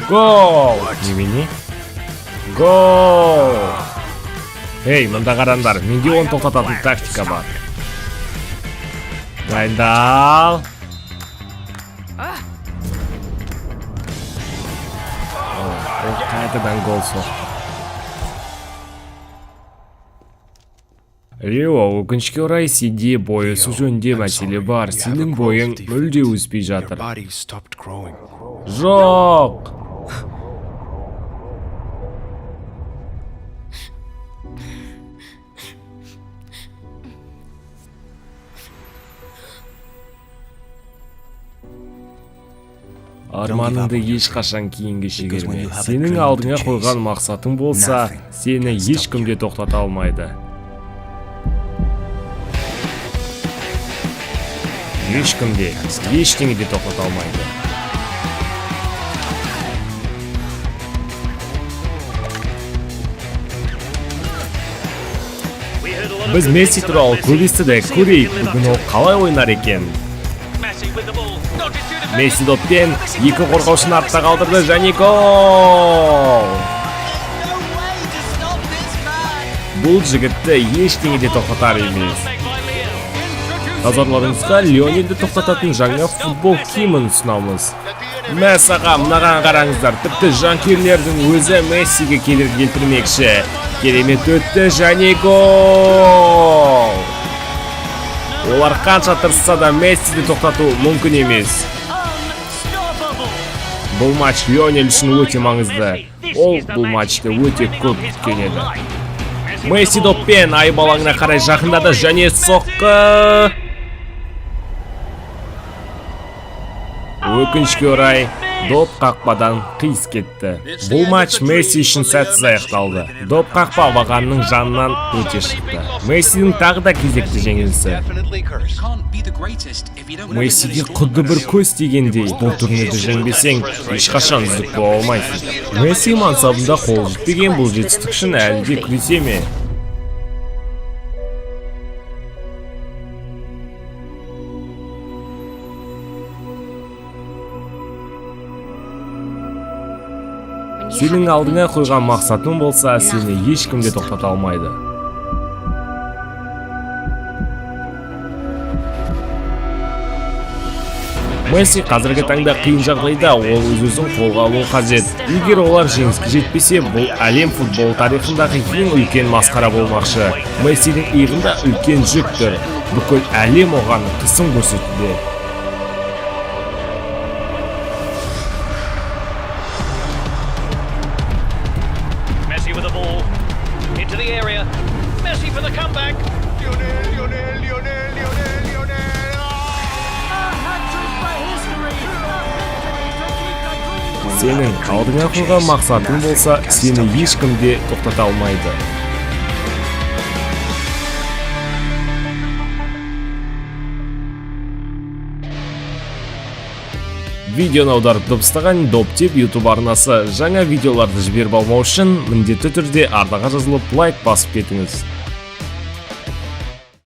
Гол! Немене? Гол! Эй, мында қараңдар, менде оны тоқтататын тактика бар. Дайындал. Қайтадан гол соқты. Рио, өкінішке орай сенде бойы өсу жөнінде мәселе бар. Сенің бойың мүлде өспей жатыр. Жоқ! Арманыңды ешқашан кейінге шегерме. Сенің алдыңа қойған мақсатың болса, сені ешкім де тоқтата алмайды. Ешкім де, ештеңе де тоқтата алмайды. Біз Месси туралы көп естідік, көрейік, бүгін ол қалай ойнар екен. Месси доппен екі қорғаушыны артта қалдырды және гол! Бұл жігітті ештеңе де тоқтатар емес. Назарларыңызға Лионелді тоқтататын жаңа футбол киімін ұсынамыз. Мәсаға мынаған қараңыздар, тіпті жанкүйерлердің өзі Мессиге кедергі келтірмекші. Керемет өтті және гол! Олар қанша тырысса да Мессиді тоқтату мүмкін емес. Бұл матч Лионель үшін өте маңызды. Ол бұл матчты өте көп күткен еді. Месси доппен айбалаңына қарай жақындады және соққы. Өкінішке орай, доп қақпадан қиыс кетті. Бұл матч Месси үшін сәтсіз аяқталды. Доп қақпа бағанның жанынан өте шықты. Мессидің тағы да кезекті жеңілісі. Мессиге құдды бір көз тигендей, бұл турнирді жеңбесең, ешқашан үздік бола алмайсың. Месси мансабында қол жетпеген бұл жетістік үшін әлі де күресе ме? Сенің алдыңа қойған мақсатың болса, сені ешкім де тоқтата алмайды. Месси қазіргі таңда қиын жағдайда, ол өзін қолға алуы қажет. Егер олар жеңіске жетпесе, бұл әлем футбол тарихындағы ең үлкен масқара болмақшы. Мессидің иығында үлкен жүк тұр. Бүкіл әлем оған қысым көрсетуде. With the ball into the area. Messi for the comeback. Lionel. Hat-trick for history. Сенің алдыңа қойған мақсатың болса, сені ешкім де тоқтата алмайды. Видеоны аударып дыбыстаған Доптеп YouTube арнасы. Жаңа видеоларды жіберіп алмау үшін міндетті түрде артқа жазылып лайк басып кетіңіз.